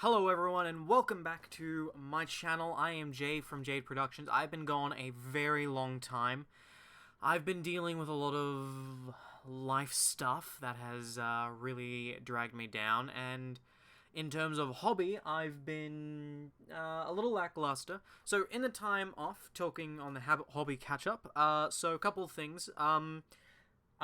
Hello everyone and welcome back to my channel. I am Jay from JAAD Productions. I've been gone a very long time. I've been dealing with a lot of life stuff that has really dragged me down, and in terms of hobby, I've been a little lackluster. So in the time off, talking on the hobby catch-up, so a couple of things.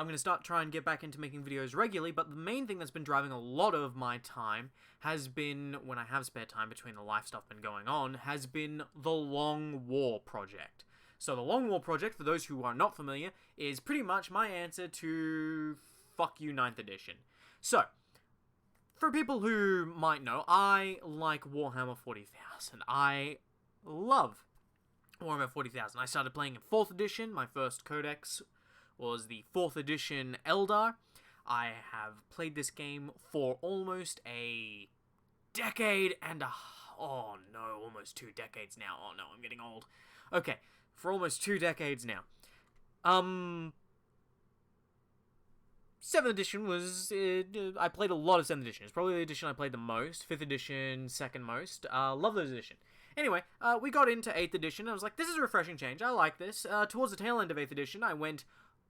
I'm going to start trying to get back into making videos regularly, but the main thing that's been driving a lot of my time has been, when I have spare time between the life stuff been going on, has been the Long War project. So the Long War project, for those who are not familiar, is pretty much my answer to fuck you 9th edition. So, for people who might know, I like Warhammer 40,000. I love Warhammer 40,000. I started playing in 4th edition. My first codex was the 4th edition Eldar. I have played this game for almost a decade and a... oh no, almost 2 decades now. Oh no, I'm getting old. Okay, for almost 2 decades now. 7th edition was... I played a lot of 7th edition. It's probably the edition I played the most. 5th edition, second most. Love those edition. Anyway, we got into 8th edition. I was like, this is a refreshing change. I like this. Towards the tail end of 8th edition, I went,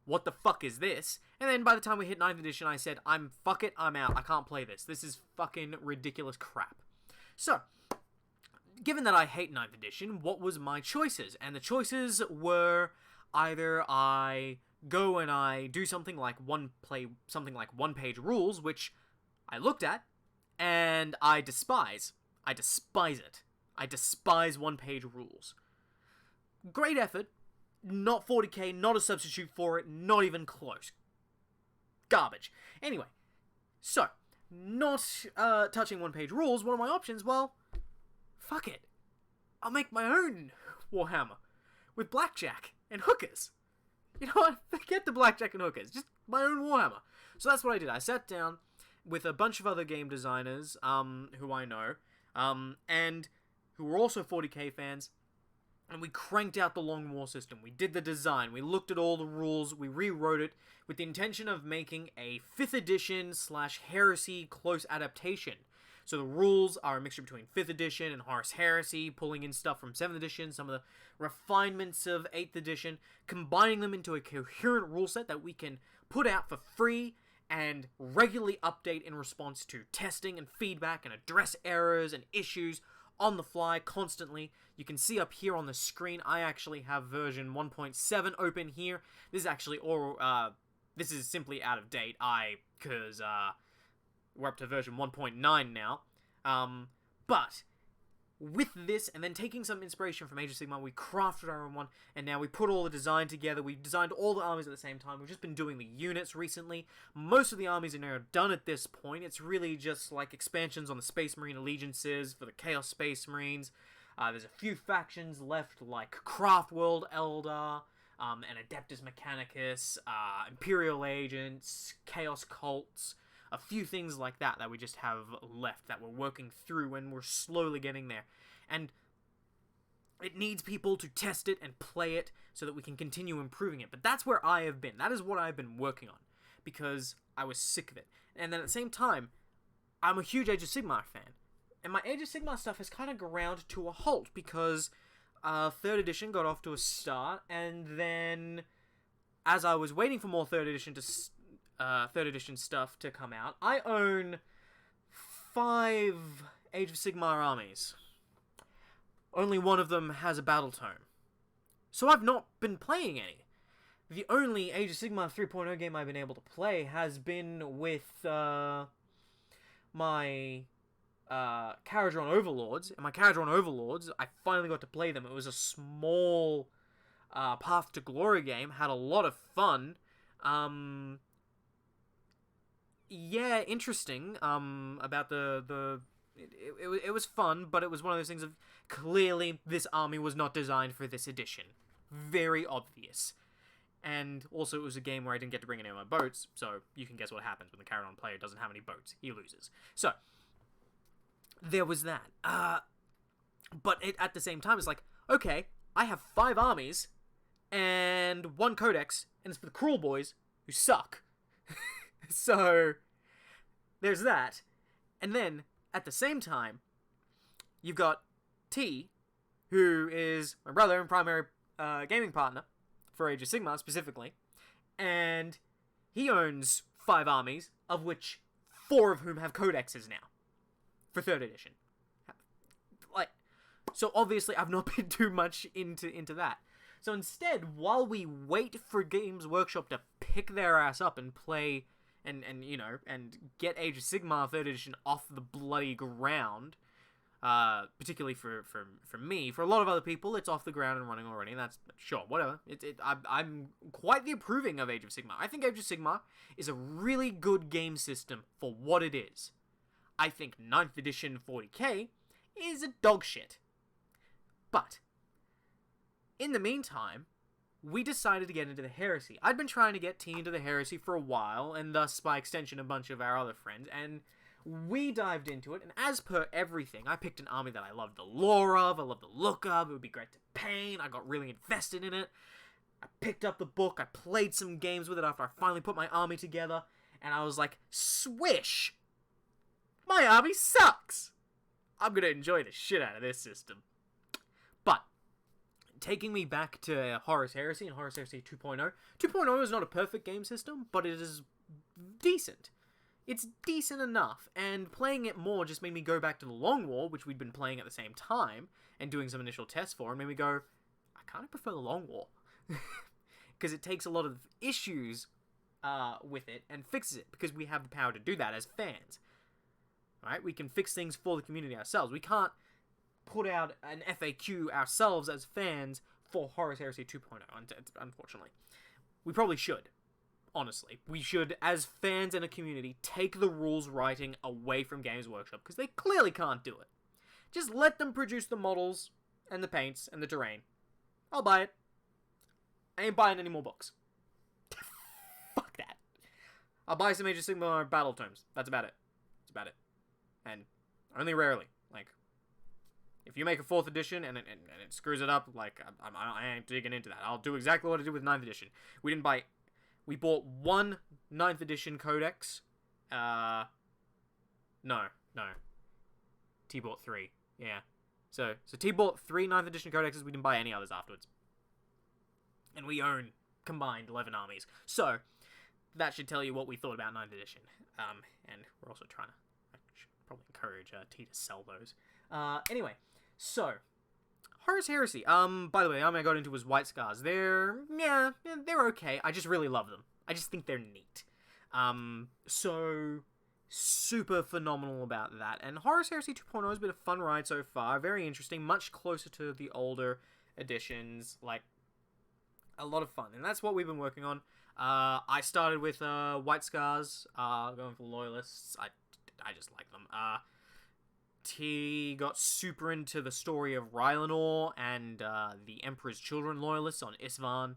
what the fuck is this? And then by the time we hit 9th edition, I said, fuck it, I'm out. I can't play this. This is fucking ridiculous crap. So, given that I hate 9th edition, what was my choices? And the choices were either I go and I do something like one-page rules, which I looked at, and I despise. I despise it. I despise one-page rules. Great effort. Not 40k, not a substitute for it, not even close. Garbage. Anyway, so, not touching one-page rules, one of my options, well, fuck it. I'll make my own Warhammer with blackjack and hookers. You know what? Forget the blackjack and hookers. Just my own Warhammer. So that's what I did. I sat down with a bunch of other game designers who I know, and who were also 40k fans, and we cranked out the Long War system. We did the design, we looked at all the rules, we rewrote it with the intention of making a 5th edition / Heresy close adaptation. So the rules are a mixture between 5th edition and Horus Heresy, pulling in stuff from 7th edition, some of the refinements of 8th edition, combining them into a coherent rule set that we can put out for free and regularly update in response to testing and feedback and address errors and issues on the fly, constantly. You can see up here on the screen, I actually have version 1.7 open here. This is actually, this is simply out of date, because, we're up to version 1.9 now. But, with this, and then taking some inspiration from Age of Sigmar, we crafted our own one, and now we put all the design together. We designed all the armies at the same time. We've just been doing the units recently. Most of the armies are now done at this point. It's really just like expansions on the Space Marine allegiances for the Chaos Space Marines. There's a few factions left, like Craftworld Eldar, and Adeptus Mechanicus, Imperial Agents, Chaos Cults, a few things like that that we just have left that we're working through, and we're slowly getting there. And it needs people to test it and play it so that we can continue improving it. But that's where I have been. That is what I've been working on, because I was sick of it. And then at the same time, I'm a huge Age of Sigmar fan. And my Age of Sigmar stuff has kind of ground to a halt, because 3rd edition got off to a start, and then as I was waiting for more 3rd edition stuff to come out, I own 5 Age of Sigmar armies. Only one of them has a battle tome. So I've not been playing any. The only Age of Sigmar 3.0 game I've been able to play has been with my Kharadron Overlords. And my Kharadron Overlords, I finally got to play them. It was a small Path to Glory game. Had a lot of fun. Yeah, interesting, about it was fun, but it was one of those things of, clearly, this army was not designed for this edition. Very obvious. And also, it was a game where I didn't get to bring any of my boats, so you can guess what happens when the Kharadron player doesn't have any boats. He loses. So, there was that. But at the same time, it's like, okay, I have 5 armies, and 1 codex, and it's for the Cruel Boys, who suck. So, there's that. And then, at the same time, you've got T, who is my brother and primary gaming partner for Age of Sigmar specifically, and he owns 5 armies, of which 4 of whom have codexes now for 3rd edition. Like, so obviously I've not been too much into that. So instead, while we wait for Games Workshop to pick their ass up and play and get Age of Sigmar 3rd edition off the bloody ground, particularly for me, for a lot of other people, it's off the ground and running already, and that's, sure, whatever. I'm quite the approving of Age of Sigmar. I think Age of Sigmar is a really good game system for what it is. I think 9th edition 40k is a dog shit. But in the meantime, we decided to get into the Heresy. I'd been trying to get T into the Heresy for a while, and thus, by extension, a bunch of our other friends, and we dived into it, and as per everything, I picked an army that I loved the lore of, I loved the look of, it would be great to paint, I got really invested in it, I picked up the book, I played some games with it after I finally put my army together, and I was like, swish! My army sucks! I'm gonna enjoy the shit out of this system. But taking me back to Horus Heresy and Horus Heresy 2.0. 2.0 is not a perfect game system, but it is decent. It's decent enough, and playing it more just made me go back to the Long War, which we'd been playing at the same time, and doing some initial tests for, and made me go, I kind of prefer the Long War. Because it takes a lot of issues with it, and fixes it, because we have the power to do that as fans. Right? We can fix things for the community ourselves. We can't put out an FAQ ourselves as fans for Horus Heresy 2.0, unfortunately. We probably should, honestly. We should, as fans and a community, take the rules writing away from Games Workshop, because they clearly can't do it. Just let them produce the models, and the paints, and the terrain. I'll buy it. I ain't buying any more books. Fuck that. I'll buy some Age of Sigmar battle terms. That's about it. That's about it. And only rarely. Like, if you make a 4th edition and it screws it up, like, I ain't digging into that. I'll do exactly what I did with 9th edition. We bought 1 9th edition codex. No. T bought 3. Yeah. So T bought 3 9th edition codexes. We didn't buy any others afterwards. And we own combined 11 armies. So that should tell you what we thought about 9th edition. And we're also trying to, I should probably encourage T to sell those. Anyway, so Horus Heresy. By the way, the army I got into was White Scars. They're okay. I just really love them. I just think they're neat. So super phenomenal about that. And Horus Heresy 2.0 has been a fun ride so far. Very interesting. Much closer to the older editions. Like, a lot of fun. And that's what we've been working on. I started with White Scars, going for Loyalists. I just like them. T got super into the story of Rylanor and the Emperor's Children Loyalists on Isvan.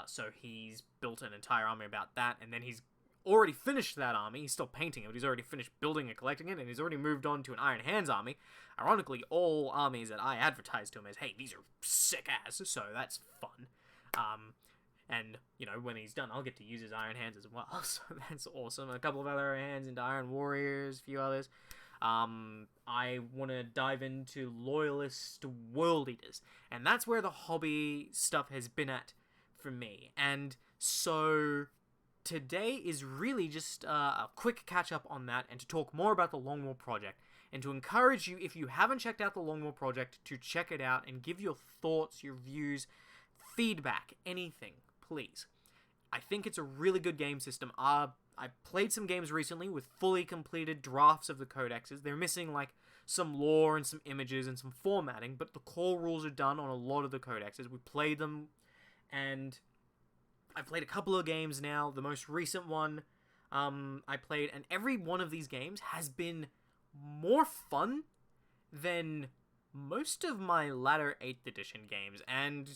So he's built an entire army about that, and then he's already finished that army. He's still painting it, but he's already finished building and collecting it, and he's already moved on to an Iron Hands army. Ironically, all armies that I advertised to him as, hey, these are sick ass, so that's fun. And, when he's done, I'll get to use his Iron Hands as well, so that's awesome. A couple of other hands into Iron Warriors, a few others. I want to dive into Loyalist World Eaters, and that's where the hobby stuff has been at for me. And so today is really just a quick catch-up on that, and to talk more about the Long War Project, and to encourage you, if you haven't checked out the Long War Project, to check it out and give your thoughts, your views, feedback, anything, please. I think it's a really good game system. I played some games recently with fully completed drafts of the codexes. They're missing, like, some lore and some images and some formatting, but the core rules are done on a lot of the codexes. We played them, and I've played a couple of games now. The most recent one I played, and every one of these games has been more fun than most of my latter 8th edition games, and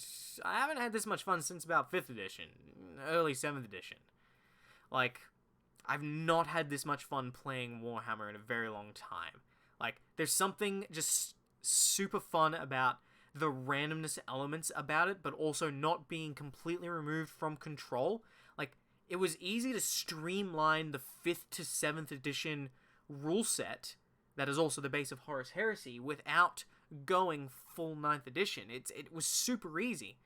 I haven't had this much fun since about 5th edition, early 7th edition. Like, I've not had this much fun playing Warhammer in a very long time. Like, there's something just super fun about the randomness elements about it, but also not being completely removed from control. Like, it was easy to streamline the 5th to 7th edition rule set that is also the base of Horus Heresy without going full 9th edition. It was super easy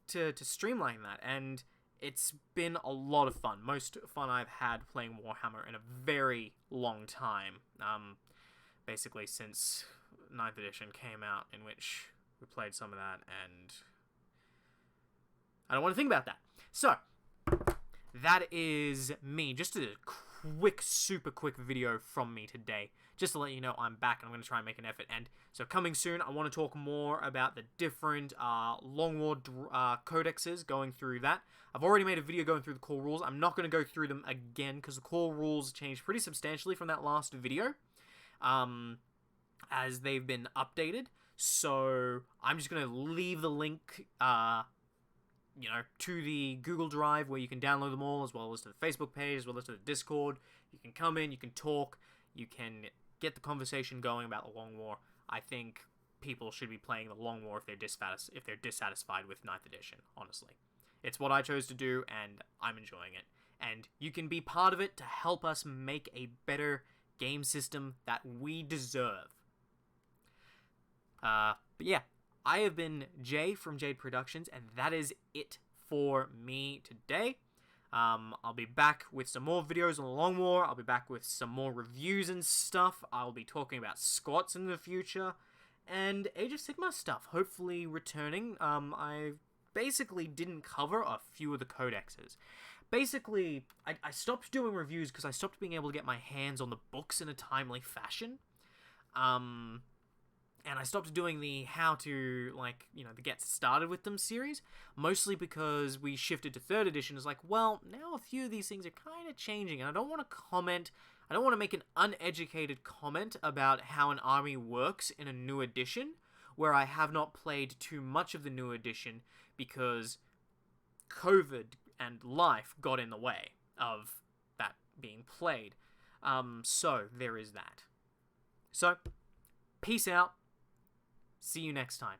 to streamline that, and it's been a lot of fun. Most fun I've had playing Warhammer in a very long time. Basically since 9th edition came out, in which we played some of that, and I don't want to think about that. So, that is me. Just a quick, super quick video from me today, just to let you know I'm back and I'm going to try and make an effort. And so coming soon, I want to talk more about the different Long War codexes, going through that. I've already made a video going through the core rules. I'm not going to go through them again, because the core rules changed pretty substantially from that last video, as they've been updated. So I'm just going to leave the link to the Google Drive where you can download them all, as well as to the Facebook page, as well as to the Discord. You can come in, you can talk, you can get the conversation going about the Long War. I think people should be playing the Long War if they're dissatisfied with 9th edition, honestly. It's what I chose to do, and I'm enjoying it. And you can be part of it to help us make a better game system that we deserve. But yeah, I have been Jay from JAAD Productions, and that is it for me today. I'll be back with some more videos on the Long War. I'll be back with some more reviews and stuff. I'll be talking about squats in the future, and Age of Sigmar stuff, hopefully returning. I basically didn't cover a few of the codexes. Basically, I stopped doing reviews because I stopped being able to get my hands on the books in a timely fashion. And I stopped doing the how to, the get started with them series, mostly because we shifted to 3rd edition. It's like, well, now a few of these things are kind of changing, and I don't want to comment, I don't want to make an uneducated comment about how an army works in a new edition, where I have not played too much of the new edition, because COVID and life got in the way of that being played. So, there is that. So, peace out. See you next time.